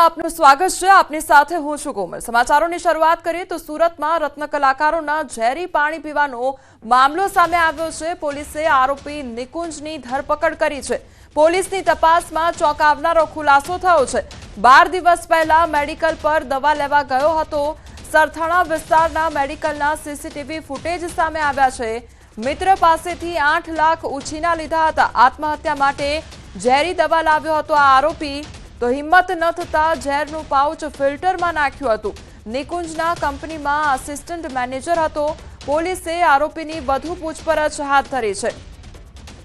આપનું સ્વાગત છે। આપની સાથે હું છું કોમલ। સમાચારોની શરૂઆત કરીએ તો સુરતમાં રત્ન કલાકારોના ઝેરી પાણી પીવાનો મામલો સામે આવ્યો છે। પોલીસે આરોપી નિકુંજની ધરપકડ કરી છે। પોલીસની તપાસમાં ચોંકાવનારો ખુલાસો થયો છે। 12 દિવસ પહેલા મેડિકલ પર દવા લેવા ગયો હતો। સરથાણા વિસ્તારના મેડિકલના સીસીટીવી ફૂટેજ સામે આવ્યા છે। મિત્ર પાસેથી 8 લાખ ઉછીના લીધા હતા। આત્મહત્યા માટે ઝેરી દવા લાવ્યો હતો આ આરોપી। तो हिम्मत न थता झेरનું પાઉચ ફિલ્ટરમાં નાખ્યું હતું। નિકુંજના કંપનીમાં આસિસ્ટન્ટ મેનેજર હતો। પોલીસે આરોપીની વધુ પૂછપરછ હાથ ધરી છે।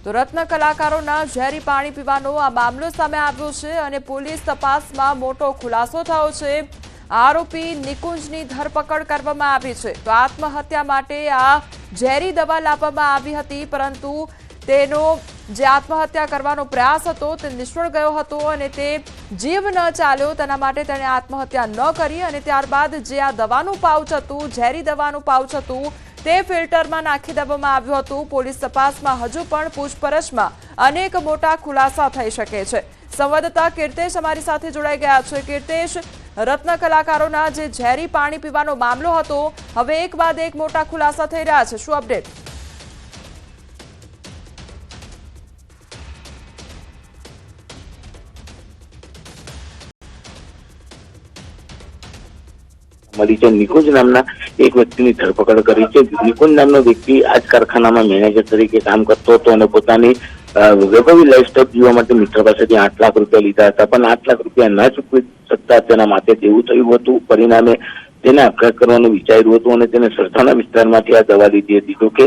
તો રત્ન કલાકારોના ઝેરી પાણી પીવાનો આ મામલો સામે આવ્યો છે અને પોલીસ તપાસમાં મોટો ખુલાસો થયો છે। આરોપી નિકુંજની ધરપકડ કરવામાં આવી છે। તો આત્મહત્યા માટે આ ઝેરી દવા લાવવામાં આવી હતી, પરંતુ તેનો જે આત્મહત્યા કરવાનો પ્રયાસ હતો તે નિષ્ફળ ગયો હતો અને તે જીવ ન ચાલ્યો। તેના માટે તેણે આત્મહત્યા ન કરી અને ત્યારબાદ જે આ દવાનું પાઉચ હતું, ઝેરી દવાનું પાઉચ હતું, તે ફિલ્ટરમાં નાખી દેવામાં આવ્યું હતું। પોલીસ તપાસમાં હજુ પણ પૂછપરછમાં અનેક મોટા ખુલાસા થઈ શકે છે। સંવાદદાતા કીર્તેશ અમારી સાથે જોડાઈ ગયા છે। કીર્તેશ, રત્ન કલાકારોના જે ઝેરી પાણી પીવાનો મામલો હતો, હવે એક બાદ એક મોટા ખુલાસા થઈ રહ્યા છે, શું અપડેટ? निकुंज नामना एक व्यक्ति की धरपकड़ करी है। निकुंज नामनो व्यक्ति आज कारखाना में मैनेजर तरीके काम करतो हतो અને પોતાની વૈભવી લાઈફસ્ટાઈલ જીવવા માટે મિત્ર પાસેથી 8 લાખ રૂપિયા લીધા હતા, પણ 8 લાખ રૂપિયા ન ચૂકવી શકતા તેના માથે દેવું થયું હતું। પરિણામે તેને આપઘાત કરવાનું વિચાર્યું હતું અને તેને સરથાણા વિસ્તારમાંથી આ દવા લીધી હતી। જો કે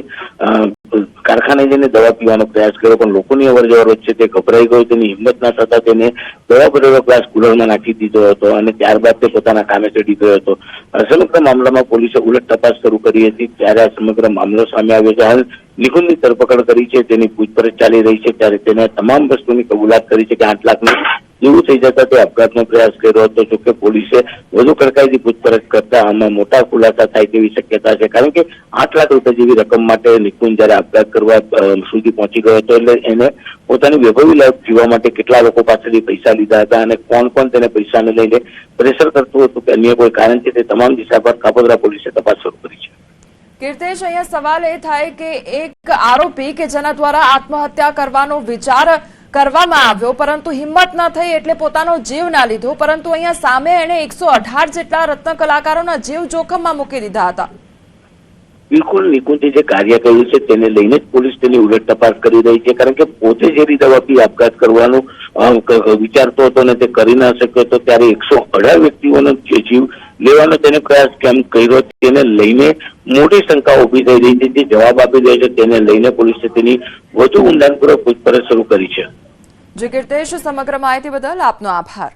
કારખાને જઈને દવા પીવાનો પ્રયાસ કર્યો, પણ લોકોની અવરજવર વચ્ચે તે ગભરાઈ ગયો। તેની હિંમત ના થતા તેને દવા ભરેલો ગ્લાસ કુલરમાં નાખી દીધો હતો અને ત્યારબાદ તે પોતાના કામે ચડી ગયો હતો। સમગ્ર મામલામાં પોલીસે ઉલટ તપાસ શરૂ કરી હતી, ત્યારે આ સમગ્ર મામલો સામે આવ્યો છે। હાલ નિકુંજની ધરપકડ કરી છે, તેની પૂછપરછ ચાલી રહી છે, ત્યારે તેને તમામ વસ્તુની કબૂલાત કરી છે કે 8 લાખનું જેવું થઈ જતા તે આપઘાતનો પ્રયાસ કર્યો હતો। જોકે પોલીસે વધુ કડકાઈથી પૂછપરછ કરતા આમાં મોટા ખુલાસા થાય તેવી શક્યતા છે, કારણ કે 8 લાખ રૂપિયા જેવી રકમ માટે નિકુંજ જયારે આપઘાત કરવા સુધી પહોંચી ગયો હતો, એટલે એને પોતાની વૈભવી લાઈફ જીવવા માટે કેટલા લોકો પાસેથી પૈસા લીધા હતા અને કોણ કોણ તેને પૈસાને લઈને પ્રેશર કરતું હતું કે અન્ય કોઈ કારણ છે, તે તમામ દિશા પર કાપોદ્રા પોલીસે તપાસ શરૂ કરી છે। કીર્તેશ, અહીંયા સવાલ એ થાય કે એક આરોપી કે જેના દ્વારા આત્મહત્યા કરવાનો વિચાર કરવામાં આવ્યો, પરંતુ હિંમત ન થઈ એટલે પોતાનો જીવ ના લીધો, પરંતુ અહીંયા સામે એણે 118 જેટલા રત્ન કલાકારોના જીવ જોખમમાં મૂકી દીધા હતા। બિલકુલ, નિકુંજે જે કાર્ય કર્યું છે તેને લઈને જ પોલીસ તેની ઉલટ તપાસ કરી રહી છે, કારણ કે પોતે ઝેરી દવા પી આપઘાત કરવાનું વિચારતો હતો અને તે કરી ના શક્યો હતો, ત્યારે 118 વ્યક્તિઓનો જીવ લેવાનો તેને પ્રયાસ કેમ કર્યો તેને લઈને મોટી શંકાઓ ઉભી થઈ રહી છે। જે જવાબ આપી રહ્યો છે તેને લઈને પોલીસે તેની વધુ ઊંડાણપૂર્વક પૂછપરછ શરૂ કરી છે। જી કીર્તેશ, સમગ્ર માહિતી બદલ આપનો આભાર।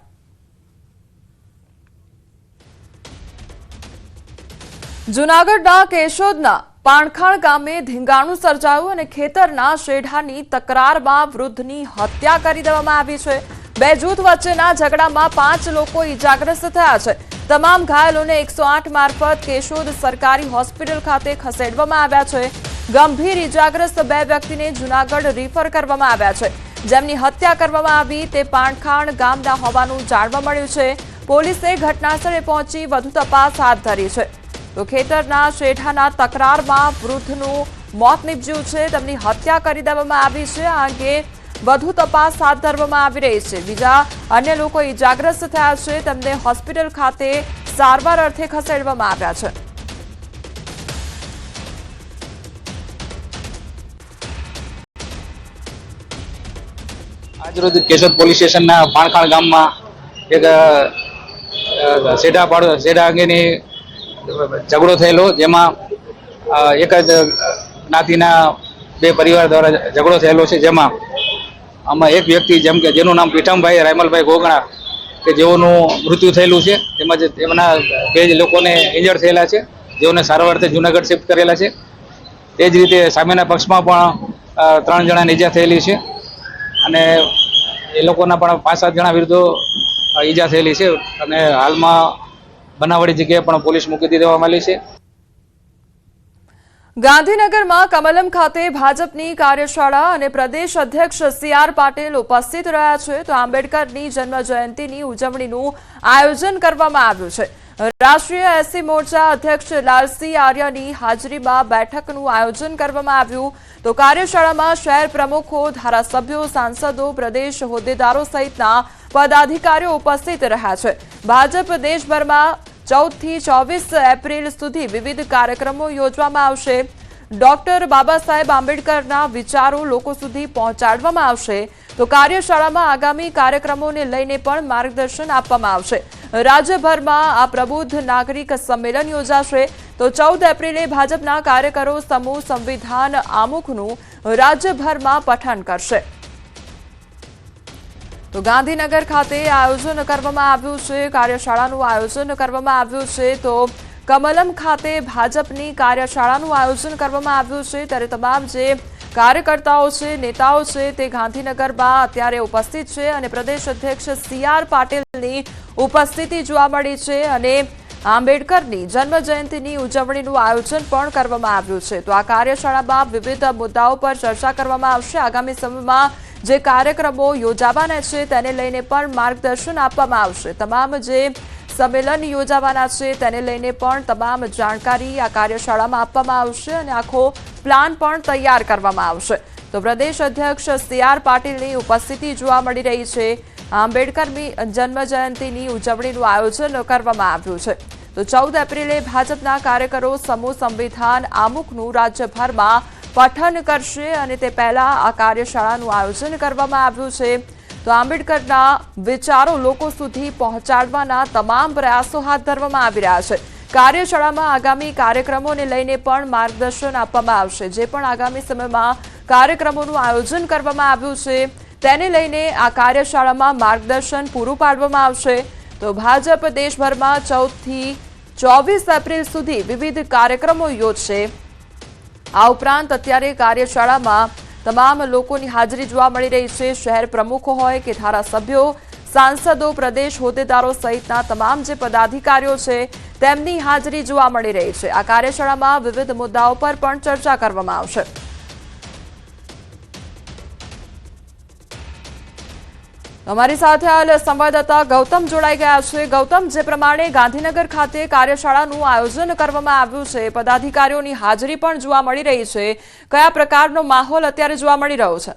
જૂનાગઢના કેશોદના પાણખાણ ગામે ધીંગાણું સર્જાયું અને ખેતરના શેઢાની તકરારમાં વૃદ્ધની હત્યા કરી દેવામાં આવી છે। બે જૂથ વચ્ચેના ઝઘડામાં 5 લોકો ઈજાગ્રસ્ત થયા છે। તમામ ઘાયલોને 108 મારફત કેશોદ સરકારી હોસ્પિટલ ખાતે ખસેડવામાં આવ્યા છે। ગંભીર ઈજાગ્રસ્ત 2 વ્યક્તિને જૂનાગઢ રિફર કરવામાં આવ્યા છે, જેમની હત્યા કરવામાં આવી તે પાણખાણ ગામના હોવાનું જાણવા મળ્યું છે। પોલીસે ઘટનાસ્થળે પહોંચી વધુ તપાસ હાથ ધરી છે। તો ખેતરના શેઠાના તકરારમાં વૃદ્ધનું મોત નીપજ્યું છે, તેમની હત્યા કરી દેવામાં આવી છે। આ અંગે વધુ તપાસ હાથ ધરવામાં આવી રહી છે। બીજા અન્ય લોકો ઈજાગ્રસ્ત થયા છે, તેમને હોસ્પિટલ ખાતે સારવાર અર્થે ખસેડવામાં આવ્યા છે। આજરોજ કેશોદ પોલીસ સ્ટેશનના પાણખાણ ગામમાં એક શેઢા અંગેની ઝઘડો થયેલો, જેમાં એક જ જ્ઞાતિના 2 પરિવાર દ્વારા ઝઘડો થયેલો છે। જેમાં આમાં એક વ્યક્તિ જેમ કે જેનું નામ પીઠમભાઈ રાયમલભાઈ ગોગણા કે જેઓનું મૃત્યુ થયેલું છે, તેમજ તેમના 2 લોકોને ઇન્જર્ડ થયેલા છે, જેઓને સારવારથી જૂનાગઢ શિફ્ટ કરેલા છે। તે જ રીતે સામેના પક્ષમાં પણ 3 જણાને ઈજા થયેલી છે અને એ લોકોના પણ 5-7 જણા વિરુદ્ધ ઈજા થયેલી છે અને હાલમાં બનાવડી જગ્યાએ પણ પોલીસ મૂકી દેવામાં આવી છે। ગાંધીનગરમાં કમલમ ખાતે ભાજપની કાર્યશાળા અને પ્રદેશ અધ્યક્ષ સી.આર. પાટીલ ઉપસ્થિત રહ્યા છે તો આંબેડકરની જન્મ જયંતિની ઉજવણીનું આયોજન કરવામાં આવ્યું છે. રાષ્ટ્રીય એસસી મોરચા અધ્યક્ષ લાલસિંહ આર્યની હાજરીમાં બેઠકનું આયોજન કરવામાં આવ્યું તો કાર્યશાળામાં શહેર પ્રમુખો, ધારાસભ્યો, સાંસદો, પ્રદેશ હોદ્દેદારો સહિતના પદાધિકારીઓ ઉપસ્થિત રહ્યા છે. ભાજપ દેશભરમાં 14 થી 24 એપ્રિલ સુધી વિવિધ કાર્યક્રમો યોજવામાં આવશે. ડોક્ટર બાબા સાહેબ આંબેડકરના વિચારો લોકો સુધી પહોંચાડવામાં આવશે તો કાર્યશાળામાં આગામી કાર્યક્રમોને લઈને પણ માર્ગદર્શન આપવામાં આવશે. રાજ્યભરમાં આ પ્રબુદ્ધ નાગરિક સંમેલન યોજાશે તો 14 એપ્રિલે ભાજપના કાર્યકરો સમૂહ સંવિધાન આમુખનું રાજ્યભરમાં પઠન કરશે. તો ગાંધીનગર ખાતે આયોજન કરવામાં આવ્યું છે, કાર્યશાળાનું આયોજન કરવામાં આવ્યું છે. તો કમલમ ખાતે ભાજપની કાર્યશાળાનું આયોજન કરવામાં આવ્યું છે ત્યારે તમામ જે કાર્યકર્તાઓ છે, નેતાઓ છે તે ગાંધીનગરમાં અત્યારે ઉપસ્થિત છે અને પ્રદેશ અધ્યક્ષ સી.આર. પાટીલની ઉપસ્થિતિ જોવા મળી છે અને આંબેડકરની જન્મ જયંતિની ઉજવણીનું આયોજન પણ કરવામાં આવ્યું છે. તો આ કાર્યશાળામાં વિવિધ મુદ્દાઓ પર ચર્ચા કરવામાં આવશે. આગામી સમયમાં જે કાર્યક્રમો યોજાવાના છે તેને લઈને પણ માર્ગદર્શન આપવામાં આવશે. તમામ જે સંમેલન યોજાવાના છે તેને લઈને પણ તમામ જાણકારી આ કાર્યશાળામાં આપવામાં આવશે અને આખો પ્લાન પણ તૈયાર કરવામાં આવશે. તો પ્રદેશ અધ્યક્ષ સી.આર. પાટીલની ઉપસ્થિતિ જોવા મળી રહી છે. આંબેડકરની જન્મ જયંતિની ઉજવણીનું આયોજન કરવામાં આવ્યું છે. તો 14 એપ્રિલે ભાજપના કાર્યકરો સમૂહ સંવિધાન આમુખનું રાજ્યભરમાં પઠન કરશે અને તે પહેલા આ કાર્યશાળાનું આયોજન કરવામાં આવ્યું છે. તો આંબેડકરના વિચારો લોકો સુધી પહોંચાડવાના તમામ પ્રયાસો હાથ ધરવામાં આવી રહ્યા છે. કાર્યશાળામાં આગામી કાર્યક્રમોને લઈને પણ માર્ગદર્શન આપવામાં આવશે. જે પણ આગામી સમયમાં કાર્યક્રમોનું આયોજન કરવામાં આવ્યું છે તેને લઈને આ કાર્યશાળામાં માર્ગદર્શન પૂરું પાડવામાં આવશે. તો ભાજપ દેશભરમાં 14 થી 24 એપ્રિલ સુધી વિવિધ કાર્યક્રમો યોજશે. આ ઉપરાંત અત્યારે કાર્યશાળામાં તમામ લોકોની હાજરી જોવા મળી રહી છે. શહેર પ્રમુખો હોય કે ધારાસભ્યો, સાંસદો, પ્રદેશ હોદ્દેદારો સહિતના તમામ જે પદાધિકારીઓ છે તેમની હાજરી જોવા મળી રહી છે. આ કાર્યશાળામાં વિવિધ મુદ્દાઓ પર પણ ચર્ચા કરવામાં આવશે. અમારી સાથે હાલ સંવાદદાતા ગૌતમ જોડાઈ ગયા છે. ગૌતમ, જે પ્રમાણે ગાંધીનગર ખાતે કાર્યશાળાનું આયોજન કરવામાં આવ્યું છે, પદાધિકારીઓની હાજરી પણ જોવા મળી રહી છે, કયા પ્રકારનો માહોલ અત્યારે જોવા મળી રહ્યો છે?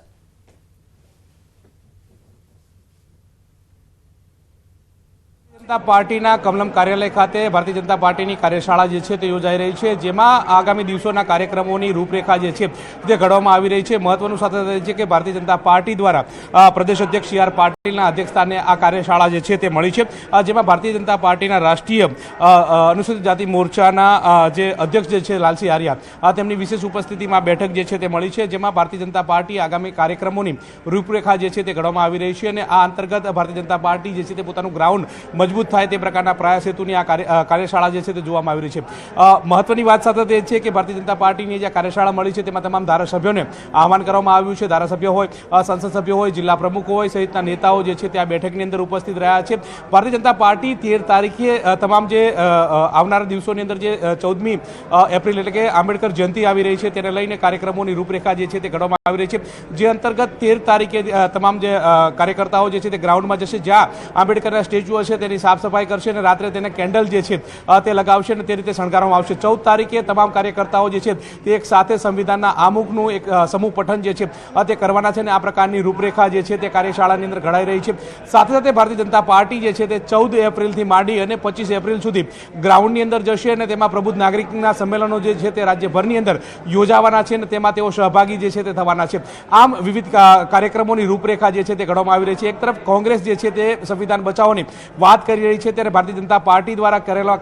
પાર્ટીના કમલમ કાર્યાલય ખાતે ભારતીય જનતા પાર્ટીની કાર્યશાળા જે છે તે યોજાઈ રહી છે, જેમાં આગામી દિવસોના કાર્યક્રમોની રૂપરેખા જે છે તે ઘડવામાં આવી રહી છે. મહત્વનું સાથે છે કે ભારતીય જનતા પાર્ટી દ્વારા પ્રદેશ અધ્યક્ષ સી.આર. પાટીલના અધ્યક્ષસ્થાને આ કાર્યશાળા જે છે તે મળી છે, જેમાં ભારતીય જનતા પાર્ટીના રાષ્ટ્રીય અનુસૂચિત જાતિ મોરચાના જે અધ્યક્ષ જે છે લાલસિંહ આર્યા તેમની વિશેષ ઉપસ્થિતિમાં બેઠક જે છે તે મળી છે, જેમાં ભારતીય જનતા પાર્ટી આગામી કાર્યક્રમોની રૂપરેખા જે છે તે ઘડવામાં આવી રહી છે અને આ અંતર્ગત ભારતીય જનતા પાર્ટી જે છે તે પોતાનું ગ્રાઉન્ડ મજબૂત થાય તે પ્રકારના પ્રયાસ હેતુની આ કાર્યશાળા જે છે તે જોવામાં આવી રહી છે. મહત્વની વાત સાથે એ છે કે ભારતીય જનતા પાર્ટીની જે કાર્યશાળા મળી છે તેમાં તમામ ધારાસભ્યોને આહવાન કરવામાં આવ્યું છે. ધારાસભ્યો હોય, સંસદ સભ્યો હોય, જિલ્લા પ્રમુખો હોય સહિતના નેતાઓ જે છે તે આ બેઠકની અંદર ઉપસ્થિત રહ્યા છે. ભારતીય જનતા પાર્ટી 13 તારીખે તમામ જે આવનારા દિવસોની અંદર જે 14મી એપ્રિલ એટલે કે આંબેડકર જયંતિ આવી રહી છે તેને લઈને કાર્યક્રમોની રૂપરેખા જે છે તે ઘડવામાં આવી રહી છે, જે અંતર્ગત 13 તારીખે તમામ જે કાર્યકર્તાઓ જે છે તે ગ્રાઉન્ડમાં જશે, જ્યાં આંબેડકરના સ્ટેચ્યુ હશે તેની સાફ સફાઈ કરશે અને રાત્રે તેને કેન્ડલ જે છે તે લગાવશે અને તે રીતે શણગારવામાં આવશે. 14 તારીખે તમામ કાર્યકર્તાઓ જે છે તે એક સાથે સંવિધાનના આમુખનું એક સમૂહ પઠન જે છે તે કરવાના છે અને આ પ્રકારની રૂપરેખા જે છે તે કાર્યશાળાની અંદર ઘડાઈ રહી છે. સાથે સાથે ભારતીય જનતા પાર્ટી જે છે તે 14 એપ્રિલથી માંડી અને 25 એપ્રિલ સુધી ગ્રાઉન્ડની અંદર જશે અને તેમાં પ્રબુદ્ધ નાગરિકના સંમેલનો જે છે તે રાજ્યભરની અંદર યોજાવાના છે અને તેમાં તેઓ સહભાગી જે છે તે થવાના છે. આમ વિવિધ કાર્યક્રમોની રૂપરેખા જે છે તે ઘડવામાં આવી રહી છે. એક તરફ કોંગ્રેસ જે છે તે સંવિધાન બચાવોની વાત કરી રહી છે, ત્યારે ભારતીય જનતા પાર્ટી દ્વારા કરેલા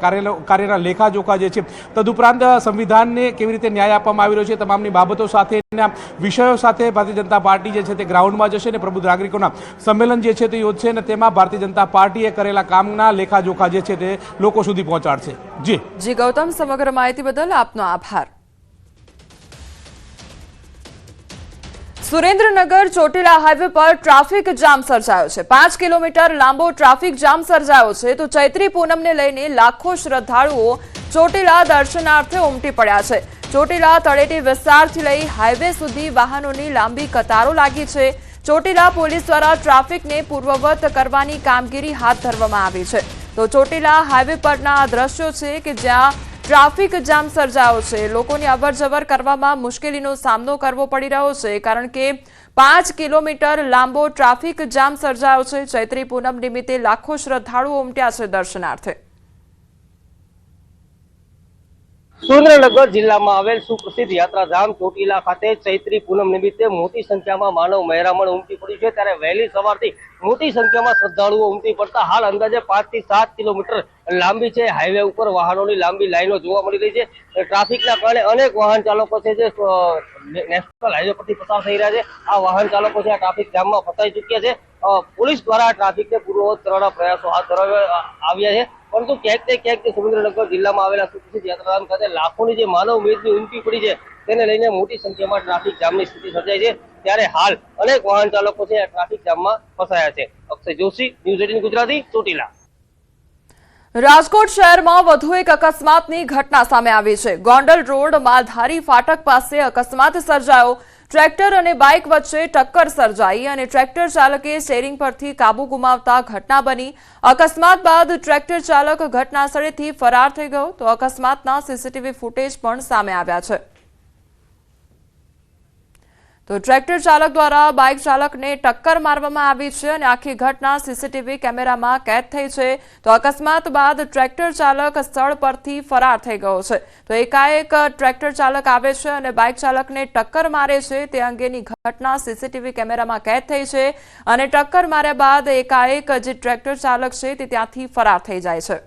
કાર્યના લેખાજોખા જે છે, તદુપરાંત સંવિધાનને કેવી રીતે ન્યાય આપવામાં આવી રહ્યો છે, તમામની બાબતો સાથેના વિષયો સાથે ભારતીય જનતા પાર્ટી જે છે તે ગ્રાઉન્ડમાં જશે અને પ્રબુદ્ધ નાગરિકોના સંમેલન જે છે તે યોજશે અને તેમાં ભારતીય જનતા પાર્ટીએ કરેલા કામના લેખાજોખા જે છે તે લોકો સુધી પહોંચાડશે. જી ગૌતમ, સમગ્ર માહિતી બદલ આપનો આભાર. સુરેન્દ્રનગર ચોટીલા હાઈવે પર ટ્રાફિક જામ સર્જાયો છે. 5 કિલોમીટર લાંબો ટ્રાફિક જામ સર્જાયો છે. તો ચૈત્રી પૂનમને લઈને લાખો શ્રદ્ધાળુઓ ચોટીલા દર્શનાર્થે ઉમટી પડ્યા છે. ચોટીલા તળેટી વિસ્તારથી લઈ હાઈવે સુધી વાહનોની લાંબી કતારો લાગી છે. ચોટીલા પોલીસ દ્વારા ટ્રાફિકને પૂર્વવત કરવાની કામગીરી હાથ ધરવામાં આવી છે. તો ચોટીલા હાઈવે પરના આ દ્રશ્યો છે કે જ્યાં ટ્રાફિક જામ સર્જાયો છે. લોકોની અવરજવર કરવામાં મુશ્કેલીનો સામનો કરવો પડી રહ્યો છે, કારણ કે 5 કિલોમીટર લાંબો ટ્રાફિક જામ સર્જાયો છે. ચૈત્રી પૂનમ નિમિત્તે લાખો શ્રદ્ધાળુઓ ઉમટ્યા છે દર્શનાર્થે. સુરેન્દ્રનગર જિલ્લામાં આવેલ સુપ્રસિદ્ધ યાત્રાધામ ચોટીલા ખાતે ચૈત્રી પૂનમ નિમિત્તે મોટી સંખ્યામાં માનવ મહેરામણ ઉમટી પડ્યું છે. ત્યારે વહેલી સવારથી મોટી સંખ્યામાં શ્રદ્ધાળુઓ ઉમટી પડતા હાલ અંદાજે 5 થી 7 કિલોમીટર લાંબી છે હાઈવે ઉપર વાહનોની લાંબી લાઈનો જોવા મળી રહી છે. ટ્રાફિકના કારણે અનેક વાહન ચાલકો છે જે નેશનલ હાઈવે પરથી પસાર થઈ રહ્યા છે. આ વાહન ચાલકો છે આ ટ્રાફિક જામમાં ફસાઈ ચૂક્યા છે. પોલીસ દ્વારા ટ્રાફિકને પૂર્વવત કરવાના પ્રયાસો હાથ ધરવામાં આવ્યા છે, પરંતુ ક્યાંક સુરેન્દ્રનગર જિલ્લામાં આવેલા સુપ્રસિદ્ધ યાત્રાધામ ખાતે લાખોની જે માનવ મેદની ઉમટી પડી છે તેને લઈને મોટી સંખ્યામાં ટ્રાફિક જામની સ્થિતિ સર્જાઈ છે. ત્યારે હાલ અનેક વાહન ચાલકો છે આ ટ્રાફિક જામમાં ફસાયા છે. અક્ષય જોશી, ન્યૂઝ 18 ગુજરાતી, ચોટીલા. રાજકોટ શહેરમાં વધુ એક અકસ્માતની ઘટના સામે આવી છે. ગોંડલ રોડ માલધારી ફાટક પાસે અકસ્માત સર્જાયો. ટ્રેક્ટર અને બાઇક વચ્ચે ટક્કર સર્જાઈ અને ટ્રેક્ટર ચાલકે સ્ટીયરિંગ પરથી કાબુ ગુમાવતા ઘટના બની. અકસ્માત બાદ ટ્રેક્ટર ચાલક ઘટનાસ્થળેથી ફરાર થઈ ગયો. તો અકસ્માતના સીસીટીવી ફૂટેજ પણ સામે આવ્યા છે. તો ટ્રેક્ટર ચાલક દ્વારા બાઇક ચાલકને ટક્કર મારવામાં આવી છે અને આખી ઘટના સીસીટીવી કેમેરામાં કેદ થઈ છે. તો અકસ્માત બાદ ટ્રેક્ટર ચાલક સ્થળ પરથી ફરાર થઈ ગયો છે. તો એકાએક ટ્રેક્ટર ચાલક આવે છે અને બાઇક ચાલકને ટક્કર મારે છે. તે અંગેની ઘટના સીસીટીવી કેમેરામાં કેદ થઈ છે અને ટક્કર માર્યા બાદ એકાએક જે ટ્રેક્ટર ચાલક છે તે ત્યાંથી ફરાર થઈ જાય છે.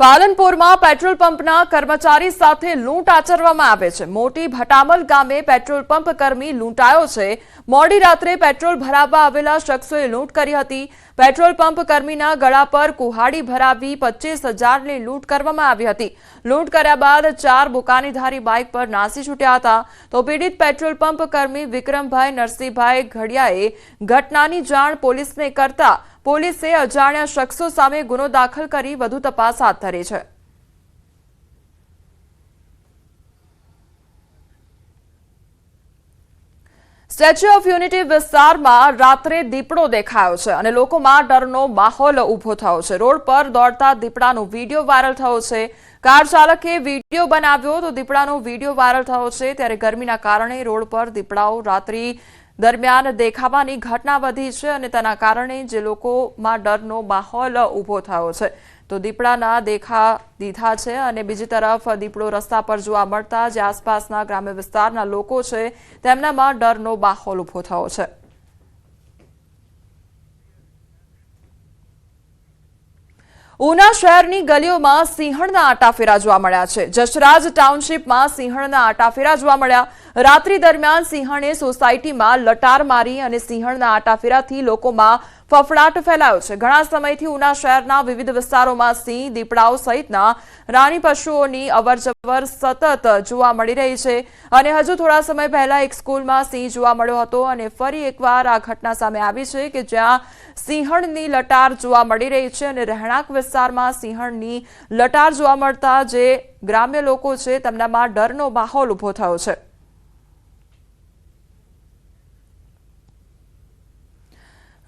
પાલનપુરમાં પેટ્રોલ પંપના કર્મચારી સાથે લૂંટ આચરવામાં આવે છે. મોટી ભટામલ ગામે પેટ્રોલ પંપ કર્મી લૂંટાયો છે. મોડી રાત્રે પેટ્રોલ ભરાવવા આવેલા શખ્સોએ લૂંટ કરી હતી. પેટ્રોલ પંપ કર્મીના ગળા પર કુહાડી ભરાવી 25,000ની લૂંટ કરવામાં આવી હતી. લૂંટ કર્યા બાદ 4 બુકાનીધારી બાઇક પર નાસી છૂટ્યા હતા. તો પીડિત પેટ્રોલ પંપ કર્મી વિક્રમભાઈ નરસિંહભાઈ ઘડિયાએ ઘટનાની જાણ પોલીસને કરતા પોલીસે અજાણ્યા શખ્સો સામે ગુનો દાખલ કરી વધુ તપાસ હાથ ધરી છે. સ્ટેચ્યુ ઓફ યુનિટી વિસ્તારમાં રાત્રે દીપડો દેખાયો છે અને લોકોમાં ડરનો માહોલ ઉભો થયો છે. રોડ પર દોડતા દીપડાનો વિડીયો વાયરલ થયો છે. કાર ચાલકે વિડીયો બનાવ્યો તો દીપડાનો વિડીયો વાયરલ થયો છે. ત્યારે ગરમીના કારણે રોડ પર દીપડાઓ રાત્રિ દરમિયાન દેખાવાની ઘટના વધી છે અને તેના કારણે જે લોકોમાં ડરનો માહોલ ઉભો થયો છે. તો દીપડાના દેખા દીધા છે અને બીજી તરફ દીપડો રસ્તા પર જોવા મળતા જે આસપાસના ગ્રામ્ય વિસ્તારના લોકો છે તેમનામાં ડરનો માહોલ ઉભો થયો છે. ઉના શહેરની ગલીઓમાં સિંહણના આટાફેરા જોવા મળ્યા છે. જસરાજ ટાઉનશીપમાં સિંહણના આટાફેરા જોવા મળ્યા. રાત્રિ દરમિયાન સિંહણે સોસાયટીમાં લટાર મારી અને સિંહણના આટાફેરાથી લોકોમાં ફફડાટ ફેલાયો છે. ઘણા સમયથી ઉના શહેરના વિવિધ વિસ્તારોમાં સિંહ, દીપડાઓ સહિતના રાની પશુઓની અવરજવર સતત જોવા મળી રહી છે અને હજુ થોડા સમય પહેલા એક સ્કૂલમાં સિંહ જોવા મળ્યો હતો અને ફરી એકવાર આ ઘટના સામે આવી છે કે જ્યાં સિંહણની લટાર જોવા મળી રહી છે અને રહેણાંક વિસ્તારમાં સિંહણની લટાર જોવા મળતા જે ગ્રામ્ય લોકો છે તેમનામાં ડરનો માહોલ ઉભો થયો છે.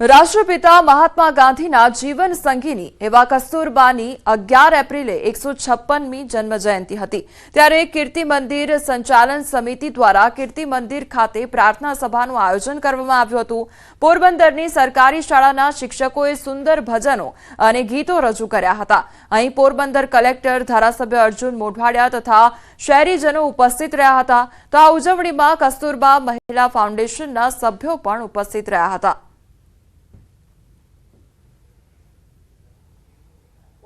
રાષ્ટ્રપિતા મહાત્મા ગાંધીના જીવન સંગીની એવા કસ્તુરબાની 11 એપ્રિલે 156મી જન્મજયંતિ હતી. ત્યારે કીર્તિ મંદિર સંચાલન સમિતિ દ્વારા કીર્તિ મંદિર ખાતે પ્રાર્થના સભાનું આયોજન કરવામાં આવ્યું હતું. પોરબંદરની સરકારી શાળાના શિક્ષકોએ સુંદર ભજનો અને ગીતો રજૂ કર્યા હતા. અહીં પોરબંદર કલેક્ટર, ધારાસભ્ય અર્જુન મોઢવાડિયા તથા શહેરીજનો ઉપસ્થિત રહ્યા હતા. તો આ ઉજવણીમાં કસ્તુરબા મહિલા ફાઉન્ડેશનના સભ્યો પણ ઉપસ્થિત રહ્યા હતા.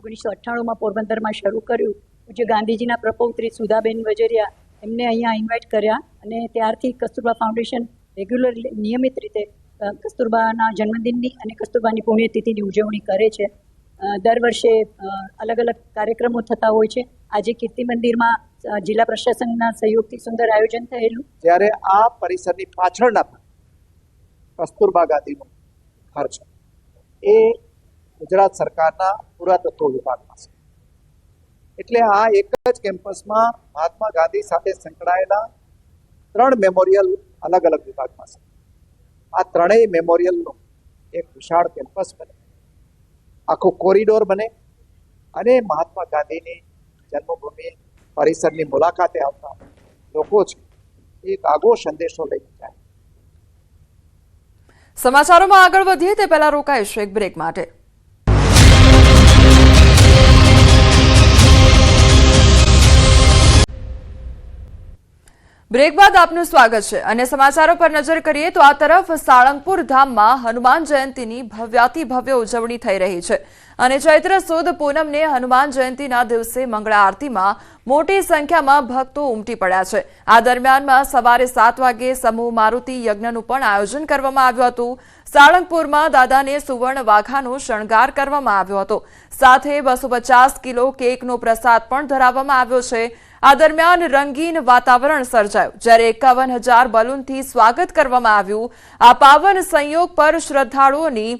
1998માં પોરબંદરમાં શરૂ કર્યું. પૂજ્ય ગાંધીજીના પ્રપૌત્રી સુધાબેન વજેરિયા એમને અહીંયા ઇન્વાઇટ કર્યા અને ત્યારથી કસ્તુરબા ફાઉન્ડેશન રેગ્યુલર નિયમિત રીતે કસ્તુરબાના જન્મદિનની અને કસ્તુરબાની પુણ્યતિથિની ઉજવણી કરે છે. દર વર્ષે અલગ અલગ કાર્યક્રમો થતા હોય છે. આજે કીર્તિ મંદિરમાં જિલ્લા પ્રશાસનના સહયોગથી સુંદર આયોજન થયેલું. ત્યારે આ પરિસરની પાછળના કસ્તુરબા ગાંધીનું ઘર છે એ ગુજરાત સરકારના પુરાતત્વ વિભાગમાં છે. એટલે આ એક જ કેમ્પસમાં મહાત્મા ગાંધી સાથે સંકળાયેલા 3 મેમોરિયલ અલગ અલગ વિભાગમાં છે. આ ત્રણેય મેમોરિયલનું એક વિશાળ કેમ્પસ બને, આખું કોરિડોર બને અને મહાત્મા ગાંધીની જન્મભૂમિ પરિસરની મુલાકાતે આવતા લોકો છે એક આગવો સંદેશો લઈને જાય. સમાચારોમાં આગળ વધીએ તે પહેલા રોકાઈશું એક બ્રેક માટે. બ્રેક બાદ આપનું સ્વાગત છે અને સમાચારો પર નજર કરીએ તો આ તરફ સાળંગપુર ધામમાં હનુમાન જયંતીની ભવ્યાતિ ભવ્ય ઉજવણી થઈ રહી છે અને ચૈત્ર સુદ પૂનમને હનુમાન જયંતીના દિવસે મંગળા આરતીમાં મોટી સંખ્યામાં ભક્તો ઉમટી પડ્યા છે. આ દરમિયાનમાં સવારે 7 વાગે સમૂહ મારુતિ યજ્ઞનું પણ આયોજન કરવામાં આવ્યું હતું. સાળંગપુરમાં દાદાને સુવર્ણ વાઘાનો શણગાર કરવામાં આવ્યો હતો. સાથે 250 કિલો કેકનો પ્રસાદ પણ ધરાવવામાં આવ્યો છે. આ દરમિયાન રંગીન વાતાવરણ સર્જાયું જ્યારે 51,000 બલૂનથી સ્વાગત કરવામાં આવ્યું. આ પાવન સંયોગ પર શ્રદ્ધાળુઓની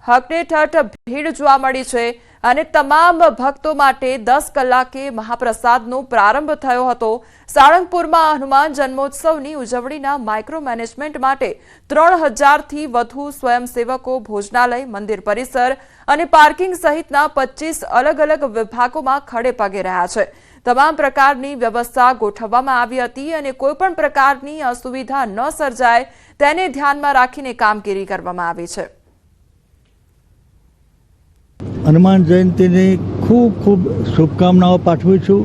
હકનેઠઠ ભીડ જોવા મળી છે અને તમામ ભક્તો માટે 10 કલાકે મહાપ્રસાદનો પ્રારંભ થયો હતો. સાળંગપુરમાં હનુમાન જન્મોત્સવની ઉજવણીના માઇક્રો મેનેજમેન્ટ માટે 3,000થી વધુ સ્વયંસેવકો ભોજનાલય, મંદિર પરિસર અને પાર્કિંગ સહિતના 25 અલગ અલગ વિભાગોમાં ખડે પગે રહ્યા છે. તમામ પ્રકારની વ્યવસ્થા ગોઠવવામાં આવી હતી અને કોઈપણ પ્રકારની અસુવિધા ન સર્જાય તેને ધ્યાનમાં રાખીને કામગીરી કરવામાં આવી છે. હનુમાન જયંતીની ખૂબ ખૂબ શુભકામનાઓ પાઠવું છું.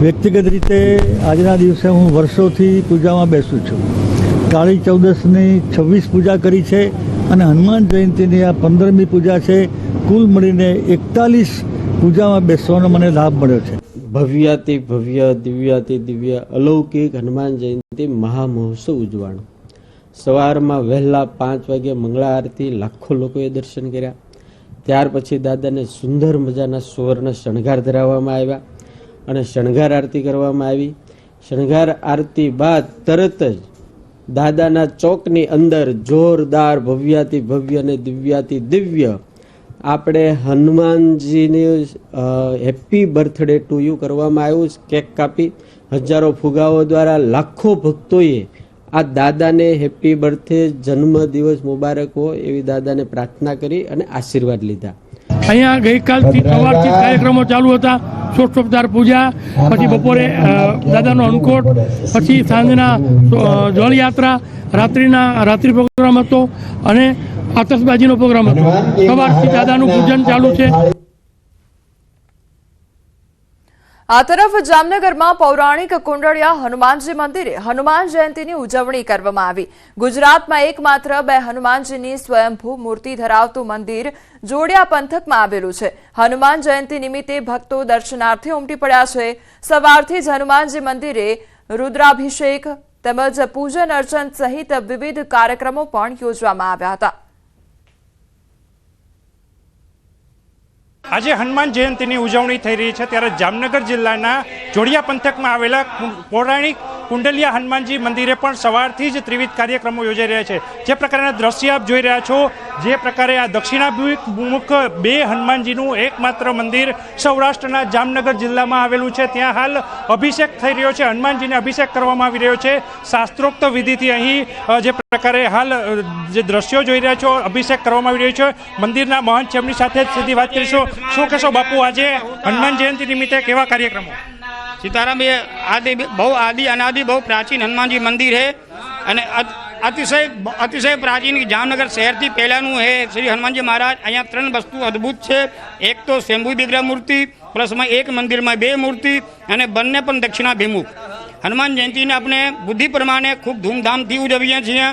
વ્યક્તિગત રીતે આજના દિવસે હું વર્ષોથી પૂજામાં બેસું છું. કાળી ચૌદસની 26 પૂજા કરી છે અને હનુમાન જયંતીની આ 15મી પૂજા છે. કુલ મળીને 41 પૂજામાં બેસવાનો મને લાભ મળ્યો છે. ભવ્યાતિ ભવ્ય, દિવ્યાતિ દિવ્ય, અલૌકિક હનુમાન જયંતિ મહામહોત્સવ ઉજવાણો. સવારમાં વહેલા 5 વાગે મંગળા આરતી, લાખો લોકોએ દર્શન કર્યા. ત્યાર પછી દાદાને સુંદર મજાના સુવર્ણ શણગાર ધરાવવામાં આવ્યા અને શણગાર આરતી કરવામાં આવી. શણગાર આરતી બાદ તરત જ દાદાના ચોકની અંદર જોરદાર ભવ્યાતિ ભવ્ય અને દિવ્યાતિ દિવ્ય આપણે હનુમાનજીને હેપી બર્થડે ટુ યુ કરવામાં આવ્યું. કેક કાપી હજારો ફુગાઓ દ્વારા લાખો ભક્તોએ આ દાદાને હેપી બર્થડે, જન્મદિવસ મુબારક હો એવી દાદાને પ્રાર્થના કરી અને આશીર્વાદ લીધા. અહીંયા ગઈકાલથી સવારથી કાર્યક્રમો ચાલુ હતા. ષોડશોપચાર પૂજા, પછી બપોરે દાદાનો અન્નકોટ, પછી સાંજના જળયાત્રા, રાત્રિ પ્રોગ્રામ હતો અને આતશબાજીનો પ્રોગ્રામ હતો. સવારથી દાદાનું પૂજન ચાલુ છે. આ તરફ જામનગરમાં પૌરાણિક કુંડળિયા હનુમાનજી મંદિરે હનુમાન જયંતીની ઉજવણી કરવામાં આવી. ગુજરાતમાં એકમાત્ર 2 હનુમાનજીની સ્વયંભૂ મૂર્તિ ધરાવતું મંદિર જોડિયા પંથકમાં આવેલું છે. હનુમાન જયંતી નિમિત્તે ભક્તો દર્શનાર્થે ઉમટી પડ્યા છે. સવારથી જ હનુમાનજી મંદિરે રુદ્રાભિષેક તેમજ પૂજન અર્ચન સહિત વિવિધ કાર્યક્રમો પણ યોજવામાં આવ્યા હતા. આજે હનુમાન જયંતીની ઉજવણી થઈ રહી છે ત્યારે જામનગર જિલ્લાના જોડિયા પંથકમાં આવેલા પૌરાણિક કુંડલિયા હનુમાનજી મંદિરે પણ સવારથી જ ત્રિવિધ કાર્યક્રમો યોજાઈ રહ્યા છે. જે પ્રકારના દ્રશ્ય આપ જોઈ રહ્યા છો, જે પ્રકારે આ દક્ષિણાભિમુખ 2 હનુમાનજીનું એકમાત્ર મંદિર સૌરાષ્ટ્રના જામનગર જિલ્લામાં આવેલું છે. ત્યાં હાલ અભિષેક થઈ રહ્યો છે, હનુમાનજીને અભિષેક કરવામાં આવી રહ્યો છે. શાસ્ત્રોક્ત વિધિથી અહીં જે પ્રકારે હાલ જે દ્રશ્યો જોઈ રહ્યા છો, અભિષેક કરવામાં આવી રહ્યો છે. મંદિરના મહંત છે, એમની સાથે જ સીધી વાત કરીશું. શું કહેશો બાપુ, આજે હનુમાન જયંતિ નિમિત્તે કેવા કાર્યક્રમો? सीताराम ये अनादि बहु प्राचीन हनुमान जी मंदिर है અને અતિશય પ્રાચીન જામનગર શહેરથી પહેલાંનું है શ્રી હનુમાનજી મહારાજ. અહીંયા 3 વસ્તુ અદ્ભુત છે. એક તો સ્વયંભૂ વિગ્રહ મૂર્તિ, પ્લસમાં એક મંદિરમાં 2 મૂર્તિ અને બંને પણ દક્ષિણાભિમુખ. હનુમાન જયંતિને આપણે બુદ્ધિ પ્રમાણે ખૂબ ધૂમધામથી ઉજવીએ છીએ.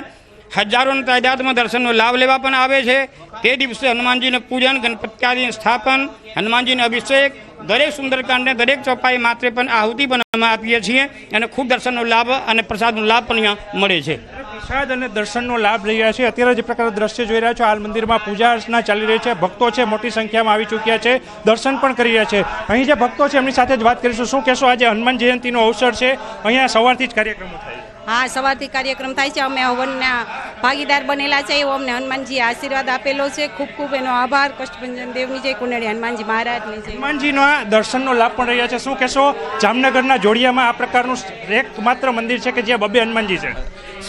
હજારોની તાદાદમાં દર્શનનો લાભ લેવા પણ આવે છે. તે દિવસે હનુમાનજીને પૂજન, ગણપત્યાદિ સ્થાપન, હનુમાનજીને અભિષેક, દરેક સુંદરકાંડને દરેક ચોપાઈ માત્રે પણ આહુતિ પણ અમે આપીએ છીએ અને ખૂબ દર્શનનો લાભ અને પ્રસાદનો લાભ પણ અહીંયા મળે છે. પ્રસાદ અને દર્શનનો લાભ લઈ રહ્યા છે. અત્યારે જે પ્રકારના દ્રશ્ય જોઈ રહ્યા છો, હાલ મંદિરમાં પૂજા અર્ચના ચાલી રહી છે. ભક્તો છે મોટી સંખ્યામાં આવી ચૂક્યા છે, દર્શન પણ કરી રહ્યા છે. અહીં જે ભક્તો છે એમની સાથે જ વાત કરીશું. શું કહેશો, આજે હનુમાન જયંતિનો અવસર છે, અહીંયા સવારથી જ કાર્યક્રમો થાય? હા, સવારથી કાર્યક્રમ થાય છે. અમે હવનના ભાગીદાર બનેલા છે. એવો અમને હનુમાનજીએ આશીર્વાદ આપેલો છે. ખૂબ ખૂબ એનો આભાર. કષ્ટભંજન દેવની જય, કુંડળી હનુમાનજી મહારાજની જય. હનુમાનજીના દર્શનનો લાભ પણ રહ્યા છે. શું કહેશો, જામનગરના જોડિયામાં આ પ્રકારનું એકમાત્ર મંદિર છે કે જ્યાં બબ્બે હનુમાનજી છે?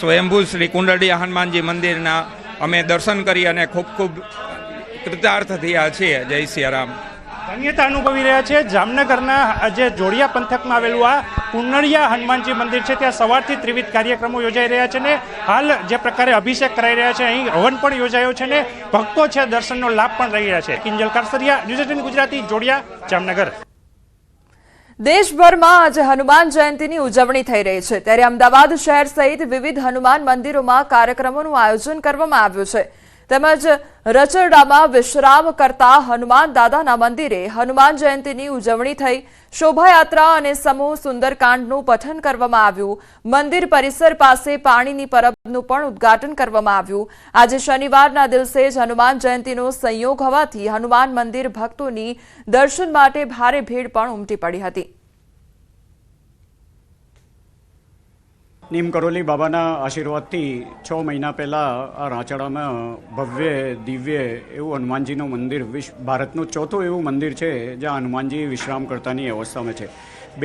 સ્વયંભૂ શ્રી કુંડળીયા હનુમાનજી મંદિરના અમે દર્શન કરી અને ખૂબ ખૂબ કૃતાર્થ થયા છીએ. જય સિયારામ. ધન્યતા અનુભવી રહ્યા છે. જામનગરના જે જોડિયા પંથકમાં આવેલું આ કુંડળિયા હનુમાનજી મંદિર છે ત્યાં સવારથી ત્રિવિધ કાર્યક્રમો યોજાઈ રહ્યા છે ને હાલ જે પ્રકારે અભિષેક કરાઈ રહ્યા છે, અહીં હવન પણ યોજાયો છે ને ભક્તો છે દર્શનનો લાભ પણ રહી રહ્યા છે. કિંજલ કારસરિયા, ન્યૂઝ 18 ગુજરાતી, જોડિયા, જામનગર. દેશભરમાં આજે હનુમાન જયંતીની ઉજવણી થઈ રહી છે, ત્યારે અમદાવાદ શહેર સહિત વિવિધ હનુમાન મંદિરોમાં કાર્યક્રમોનું આયોજન કરવામાં આવ્યું છે. તેમજ રચરડામાં વિશ્રામ કરતા હનુમાન દાદાના મંદિરે હનુમાન જયંતીની ઉજવણી થઈ. શોભાયાત્રા અને સમૂહ સુંદરકાંડનું પઠન કરવામાં આવ્યું. મંદિર પરિસર પાસે પાણીની પરબનું પણ ઉદ્ઘાટન કરવામાં આવ્યું. આજે શનિવારના દિવસે જ હનુમાન જયંતીનો સંયોગ હોવાથી હનુમાન મંદિર ભક્તોની દર્શન માટે ભારે ભીડ પણ ઉમટી પડી હતી. નીમ કરોલી બાબાના આશીર્વાદથી 6 મહિના પહેલાં આ રાંચડામાં ભવ્ય દિવ્ય એવું હનુમાનજીનું મંદિર ભારતનું ચોથું એવું મંદિર છે જ્યાં હનુમાનજી વિશ્રામ કરતાની અવસ્થામાં છે.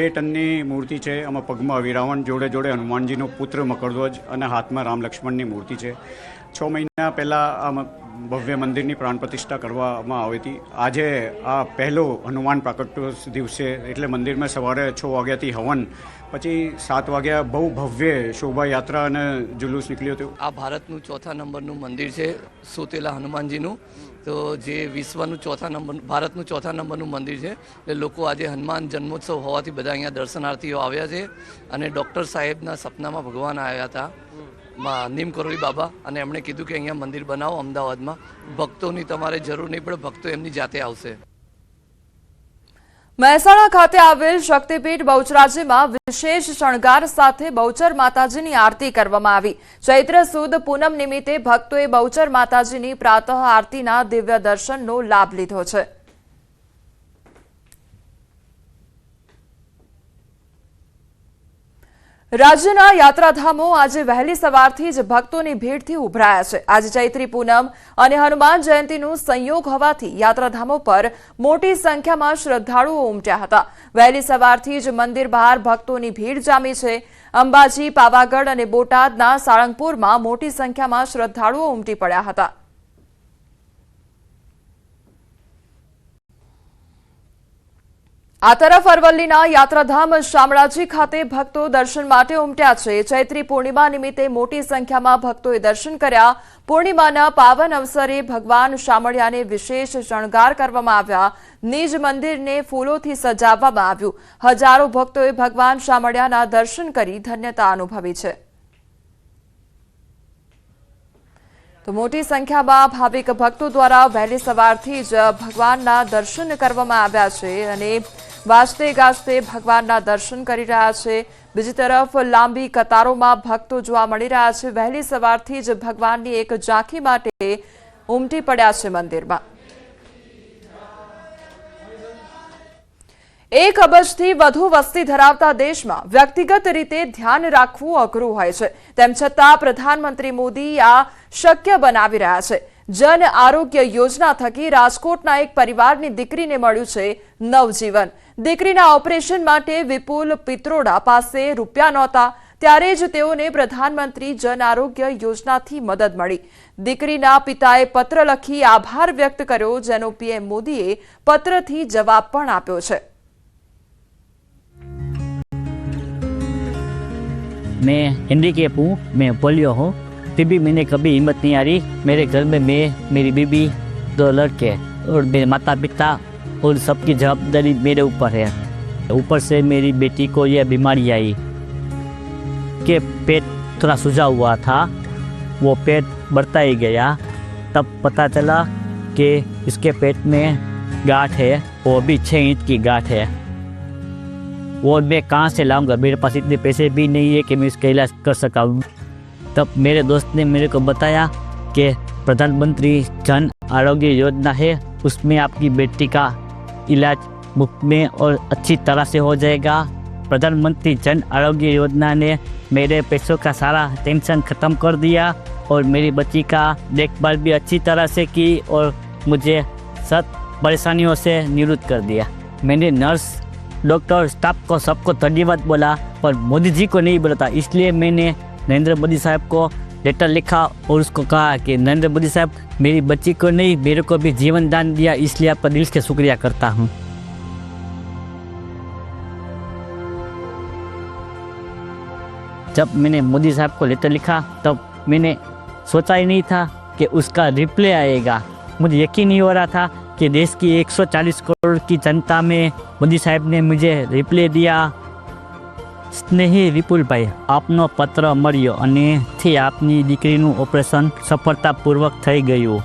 2 ટનની મૂર્તિ છે. આમાં પગમાં વિરાવણ, જોડે જોડે હનુમાનજીનો પુત્ર મકરધ્વજ અને હાથમાં રામ લક્ષ્મણની મૂર્તિ છે. 6 મહિના પહેલાં આ ભવ્ય મંદિરની પ્રાણ પ્રતિષ્ઠા કરવામાં આવી હતી. આજે આ પહેલો હનુમાન પ્રાકટ્ય દિવસ છે એટલે મંદિરમાં સવારે 6 વાગ્યાથી હવન, પછી 7 વાગ્યા બહુ ભવ્ય શોભાયાત્રા અને જુલુસ નીકળ્યું હતું. આ ભારતનું 4થા નંબરનું મંદિર છે સોતેલા હનુમાનજીનું. તો જે વિશ્વનું ભારતનું 4થા નંબરનું મંદિર છે એટલે લોકો આજે હનુમાન જન્મોત્સવ હોવાથી બધા અહીંયા દર્શનાર્થીઓ આવ્યા છે. અને ડૉક્ટર સાહેબના સપનામાં ભગવાન આવ્યા હતા, નીમ કરોલી બાબા, અને એમણે કીધું કે અહીંયા મંદિર બનાવો અમદાવાદમાં. ભક્તોની તમારે જરૂર નહીં પડે, ભક્તો એમની જાતે આવશે. મહેસાણા ખાતે આવેલ શક્તિપીઠ બહુચરાજીમાં વિશેષ શણગાર સાથે બહુચર માતાજીની આરતી કરવામાં આવી. ચૈત્ર સુદ પૂનમ નિમિત્તે ભક્તોએ બહુચર માતાજીની પ્રાતઃ આરતીના દિવ્ય દર્શનનો લાભ લીધો છે. રાજ્યના યાત્રાધામો આજે વહેલી સવારથી જ ભક્તોની ભીડથી ઉભરાયા છે. આજે ચૈત્રી પૂનમ અને હનુમાન જયંતીનો સંયોગ હોવાથી યાત્રાધામો પર મોટી સંખ્યામાં શ્રદ્ધાળુઓ ઉમટ્યા હતા. વહેલી સવારથી જ મંદિર બહાર ભક્તોની ભીડ જામી છે. અંબાજી, પાવાગઢ અને બોટાદના સાળંગપુરમાં મોટી સંખ્યામાં શ્રદ્ધાળુઓ ઉમટી પડ્યા હતા. આ તરફ અરવલ્લીના યાત્રાધામ શામળાજી ખાતે ભક્તો દર્શન માટે ઉમટ્યા છે. ચૈત્રી પૂર્ણિમા નિમિત્તે મોટી સંખ્યામાં ભક્તોએ દર્શન કર્યા. પૂર્ણિમાના પાવન અવસરે ભગવાન શામળિયાને વિશેષ શણગાર કરવામાં આવ્યા. નિજ મંદિરને ફૂલોથી સજાવવામાં આવ્યું. હજારો ભક્તોએ ભગવાન શામળિયાના દર્શન કરી ધન્યતા અનુભવી છે. તો મોટી સંખ્યામાં ભાવિક ભક્તો દ્વારા વહેલી સવારથી જ ભગવાનના દર્શન કરવામાં આવ્યા છે અને વાજતે ગાજતે ભગવાનના દર્શન કરી રહ્યા છે. બીજી તરફ લાંબી કતારોમાં ભક્તો જોવા મળી રહ્યા છે. વહેલી સવારથી જ ભગવાનની એક ઝાંખી માટે ઉમટી પડ્યા છે મંદિરમાં. 1 અબજથી વધુ વસ્તી ધરાવતા દેશમાં વ્યક્તિગત રીતે ધ્યાન રાખવું અઘરું હોય છે. તેમ છતાં પ્રધાનમંત્રી મોદી આ શક્ય બનાવી રહ્યા છે. જન આરોગ્ય યોજના થકી રાજકોટના એક પરિવારની દીકરીને મળ્યું છે નવજીવન. દીકરીના ઓપરેશન માટે વિપુલ પિત્રોડા પાસે રૂપિયા નહોતા, ત્યારે જ તેઓને પ્રધાનમંત્રી જન આરોગ્ય યોજનાથી મદદ મળી. દીકરીના પિતાએ પત્ર લખી આભાર વ્યક્ત કર્યો, જેનો પીએમ મોદીએ પત્રથી જવાબ પણ આપ્યો છે. मैं हैंडीकैप हूँ, मैं पोलियो हूँ, फिर भी मैंने कभी हिम्मत नहीं हारी. मेरे घर में मैं, मेरी बीबी, 2 लड़के और मेरे माता पिता और सबकी जवाबदारी मेरे ऊपर है. ऊपर से मेरी बेटी को यह बीमारी आई कि पेट थोड़ा सूजा हुआ था, वो पेट बढ़ता ही गया. तब पता चला कि इसके पेट में गांठ है, वो भी 6 इंच की गांठ है. वो मैं कहाँ से लाऊंगा, मेरे पास इतने पैसे भी नहीं है कि मैं इसका इलाज कर सका. तब मेरे दोस्त ने मेरे को बताया कि प्रधानमंत्री जन आरोग्य योजना है, उसमें आपकी बेटी का इलाज मुफ्त में और अच्छी तरह से हो जाएगा. प्रधानमंत्री जन आरोग्य योजना ने मेरे पैसों का सारा टेंशन ख़त्म कर दिया और मेरी बच्ची का देखभाल भी अच्छी तरह से की और मुझे सब परेशानियों से निवृत्त कर दिया। मैंने नर्स, डॉक्टर, स्टाफ को सबको धन्यवाद बोला पर मोदी जी को नहीं बोला था, इसलिए मैंने नरेंद्र मोदी साहब को लेटर लिखा और उसको कहा कि नरेंद्र मोदी साहब मेरी बच्ची को नहीं मेरे को भी जीवन दान दिया, इसलिए आपका दिल से शुक्रिया करता हूँ। जब मैंने मोदी साहब को लेटर लिखा तब मैंने सोचा ही नहीं था कि उसका रिप्लाई आएगा। मुझे यकीन नहीं हो रहा था कि देश की 140 करोड़ की जनता में मोदी साहब ने मुझे रिप्लाई दिया। સ્નેહી વિપુલભાઈ, આપનો પત્ર મળ્યો અને થી આપની દીકરીનું ઓપરેશન સફળતાપૂર્વક થઈ ગયું।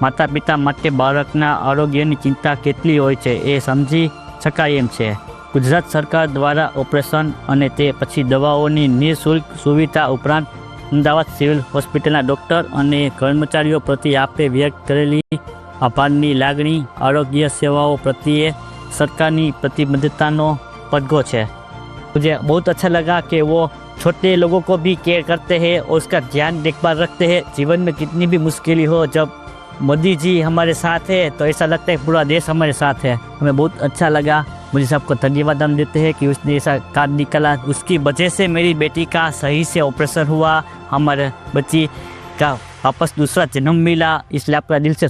માતા પિતા માટે બાળકના આરોગ્યની ચિંતા કેટલી હોય છે એ સમજી શકાય એમ છે। ગુજરાત સરકાર દ્વારા ઓપરેશન અને તે પછી દવાઓની નિઃશુલ્ક સુવિધા ઉપરાંત અમદાવાદ સિવિલ હોસ્પિટલના ડૉક્ટર અને કર્મચારીઓ પ્રત્યે આપે વ્યક્ત કરેલી આભારની લાગણી આરોગ્ય સેવાઓ પ્રત્યે સરકારની પ્રતિબદ્ધતાનો પડઘો છે। मुझे बहुत अच्छा लगा कि वो छोटे लोगों को भी केयर करते हैं और उसका ध्यान देखभाल रखते हैं। जीवन में कितनी भी मुश्किल हो, जब मोदी जी हमारे साथ है तो ऐसा लगता है पूरा देश हमारे साथ है। हमें बहुत अच्छा लगा। मुझे सबको धन्यवाद हम देते हैं कि उसने ऐसा कार्ड निकाला, उसकी वजह से मेरी बेटी का सही से ऑपरेशन हुआ, हमारे बच्ची का वापस दूसरा जन्म मिला, इसलिए आपका दिल से